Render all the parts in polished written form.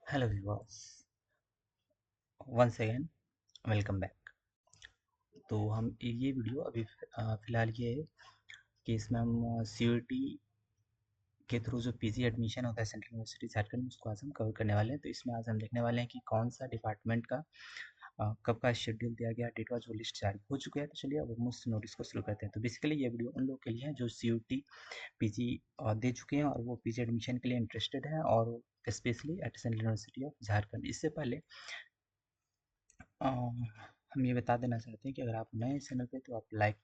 Hello viewers, once again welcome back. तो हम ये वीडियो अभी फ़िलहाल ये है कि इसमें हम सीयूईटी के थ्रू जो पीजी एडमिशन होता है सेंट्रल यूनिवर्सिटी झारखंड में, उसको आज हम कवर करने वाले हैं। तो इसमें आज हम देखने वाले हैं कि कौन सा डिपार्टमेंट का कब का शेड्यूल दिया गया, डेट वाइज वो लिस्ट जारी हो चुका है। तो चलिए अब हम उस नोटिस को शुरू करते हैं। तो बेसिकली ये वीडियो उन लोगों के लिए है जो सीयूईटी पीजी दे चुके हैं और वो पीजी एडमिशन के लिए इंटरेस्टेड हैं, और specially at Central University of Jharkhand. इससे पहले हम ये बता देना चाहते हैं कि अगर आप नए इस चैनल पे तो आप लाइक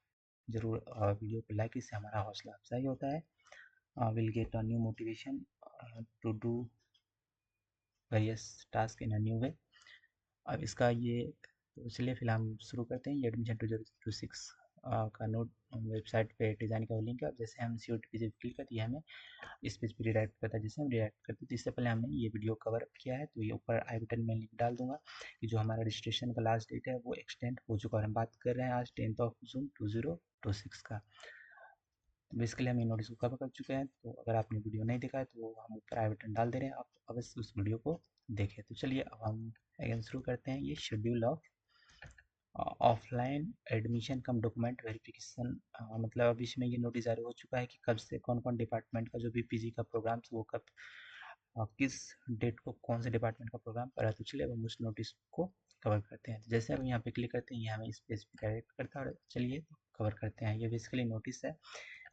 ज़रूर, वीडियो को लाइक, इससे हमारा हौसला अफजाई होता है। Will get a new motivation to do various task in a new way. अब इसका ये, तो चलिए फिलहाल हम शुरू करते हैं। ये एडमिशन 2026 का नोट वेबसाइट पे डिज़ाइन का लिंक है। अब जैसे हम सी ओ टी पी जब क्लिक करते हैं हमें इस पेज पे रिडायरेक्ट करता है। जैसे हम रिडायरेक्ट करते हैं तो इससे पहले हमने ये वीडियो कवर किया है, तो ये ऊपर आई बटन में लिंक डाल दूंगा कि जो हमारा रजिस्ट्रेशन का लास्ट डेट है वो एक्सटेंड हो चुका है। और हम बात कर रहे हैं आज 10 जून 2026 का। तो बेसिकली हम ये नोटिस को कवर कर चुके हैं। तो अगर आपने वीडियो नहीं देखा है तो हम ऊपर आई बटन डाल दे रहे हैं, आप अवश्य उस वीडियो को देखें। तो चलिए अब हम अगेन शुरू करते हैं। ये schedule of offline admission come document verification, मतलब अभी इसमें ये नोटिस जारी हो चुका है कि कब से कौन कौन डिपार्टमेंट का जो भी पीजी का प्रोग्राम वो कब किस डेट को कौन से डिपार्टमेंट का प्रोग्राम पड़ा। तो चलिए अब हम उस नोटिस को कवर करते हैं। तो जैसे हम यहाँ पे क्लिक करते हैं ये हमें इस पेज पे डायरेक्ट करता है, और चलिए कवर करते हैं। ये बेसिकली नोटिस है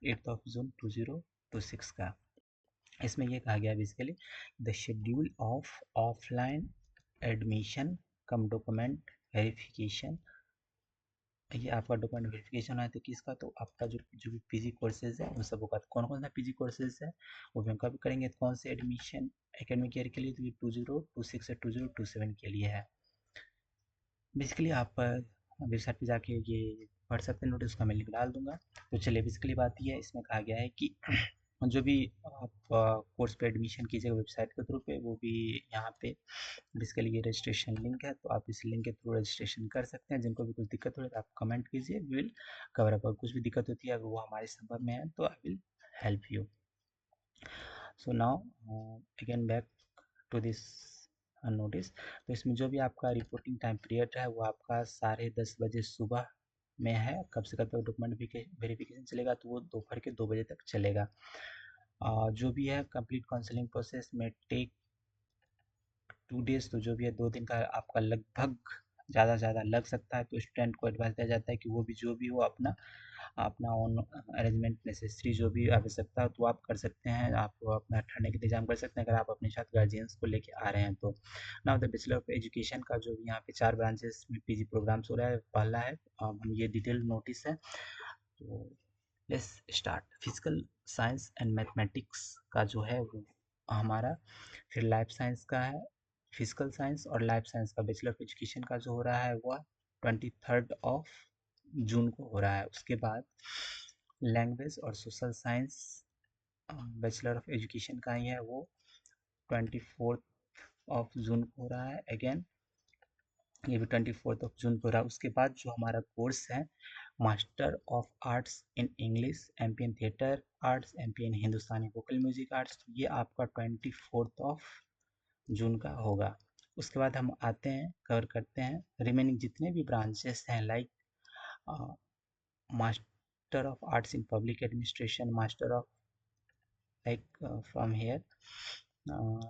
8 जून 2026 का। इसमें ये कहा गया basically the schedule of offline admission come document verification. ये आपका डॉक्यूमेंट वेरिफिकेशन है तो किसका, तो आपका जो जो भी पीजी कोर्सेज है उन सबका। कौन कौन सा पीजी कोर्सेज है वो भी हम कवर करेंगे। तो कौन से एडमिशन एकेडमिक ईयर के लिए, तो ये 2026 से 2027 के लिए है। बेसिकली आप वेबसाइट पे जाके ये पढ़ सकते हैं, नोटिस का मैं लिंक डाल दूंगा। तो चलिए बेसिकली बात ये है, इसमें कहा गया है कि जो भी आप कोर्स पे एडमिशन कीजिएगा वेबसाइट के थ्रू पे, वो भी यहाँ पे बेसिकली ये रजिस्ट्रेशन लिंक है। तो आप इस लिंक के थ्रू रजिस्ट्रेशन कर सकते हैं। जिनको भी कुछ दिक्कत हो रही है तो आप कमेंट कीजिए, वी विल कवर अप। कुछ भी दिक्कत होती है अगर वो हमारे संपर्क में है तो I will help you. So now again back to this notice. तो इसमें जो भी आपका रिपोर्टिंग टाइम पीरियड है वो आपका 10:30 बजे सुबह में है। कब से कब तक डॉक्यूमेंट वेरिफिकेशन चलेगा, तो वो दोपहर के 2 बजे तक चलेगा। जो भी है कंप्लीट काउंसलिंग प्रोसेस में टेक 2 डेज, तो जो भी है 2 दिन का आपका लगभग ज़्यादा से ज़्यादा लग सकता है। तो स्टूडेंट को एडवाइस दिया जाता है कि वो भी जो भी हो अपना अपना ओन अरेंजमेंट नेसेसरी जो भी आवश्यकता हो तो आप कर सकते हैं। आप अपना ठहरने का इंतजाम कर सकते हैं अगर आप अपने साथ गार्जियंस को लेके आ रहे हैं तो। Now the bachelor of education का जो भी यहाँ पे 4 ब्रांचेस में पीजी प्रोग्राम्स हो रहा है। पहला है हम ये डिटेल नोटिस है। तो let's start. Physical science and mathematics का जो है वो हमारा, फिर लाइफ साइंस का है। फिजिकल साइंस और लाइफ साइंस का बैचलर ऑफ एजुकेशन का जो हो रहा है वह 23 जून को हो रहा है। उसके बाद लैंग्वेज और social science bachelor of education का ही है, वो 24 जून को हो रहा है। अगेन ये भी 24 जून को हो रहा है। उसके बाद जो हमारा कोर्स है master of arts in English, MP in theatre arts, MP in Hindustani vocal music arts, ये आपका 24 जून का होगा। उसके बाद हम आते हैं कवर करते हैं रिमेनिंग जितने भी ब्रांचेस हैं, like master of arts in public administration, master of from here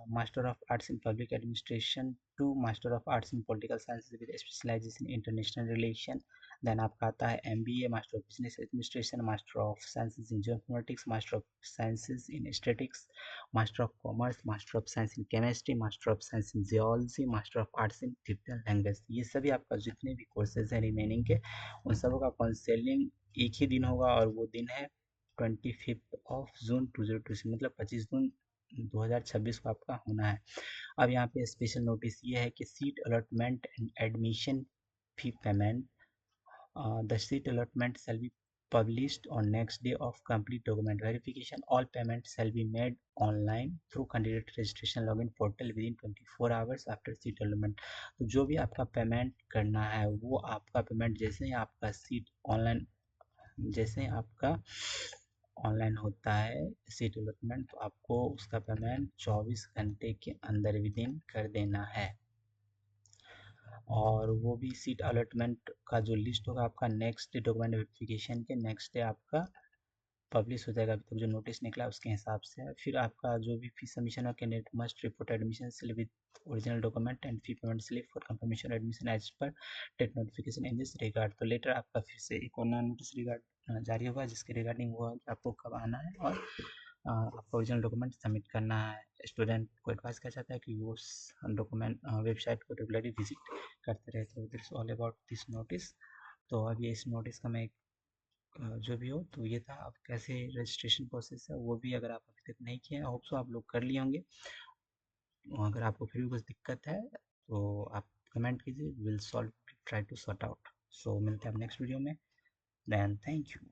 Master of Arts in Public Administration to Master of Arts in Political Sciences with specialization in International Relation। Then आपका आता है MBA, Master of Business Administration, Master of Sciences in Geopolitics, Master of Sciences in Statistics, Master of Commerce, Master of Science in Chemistry, Master of Science in Zoology, Master of Arts in Tibetan Language। ये सभी आपका जितने भी courses हैं remaining के, उन सबों का काउंसलिंग एक ही दिन होगा, और वो दिन है 25 जून 2026, मतलब 25 जून 2026 को आपका होना है। अब यहाँ पे स्पेशल नोटिस ये है कि seat allotment and admission fee payment, the seat allotment shall be published on next day of complete document verification. All payments shall be made online through candidate registration login portal within 24 hours after seat allotment। तो जो भी आपका payment करना है वो आपका payment जैसे ही आपका सीट ऑनलाइन, जैसे आपका ऑनलाइन होता है सीट अलॉटमेंट, तो आपको उसका पेमेंट 24 घंटे के अंदर विदिन कर देना है। और वो भी सीट अलॉटमेंट का जो लिस्ट होगा आपका नेक्स्ट डे डॉक्यूमेंट वेरिफिकेशन के नेक्स्ट डे आपका पब्लिश हो जाएगा। अभी तक जो नोटिस निकला उसके हिसाब से है। फिर आपका जो भी फी सबमिशन है, candidate must report admission slip with original document and fee payment slip for confirmation admission as per date notification in this regard. तो लेटर आपका फिर से एक और नया नोटिस रिगार्ड जारी होगा जिसके रिगार्डिंग वो आपको कब आना है और आपका ओरिजिनल डॉक्यूमेंट सबमिट करना है। स्टूडेंट को एडवाइस किया जाता है कि वो उस डॉक्यूमेंट वेबसाइट को रेगुलरली विजिट करते रहे। तो this all about this notice. तो अब ये इस नोटिस का मैं जो भी हो, तो ये था। अब कैसे रजिस्ट्रेशन प्रोसेस है वो भी अगर आप अभी तक नहीं किए, होप सो आप लोग कर लिए होंगे। अगर आपको फिर भी कुछ दिक्कत है तो आप कमेंट कीजिए, will solve, try to sort out. So मिलते हैं अब नेक्स्ट वीडियो में। Then thank you.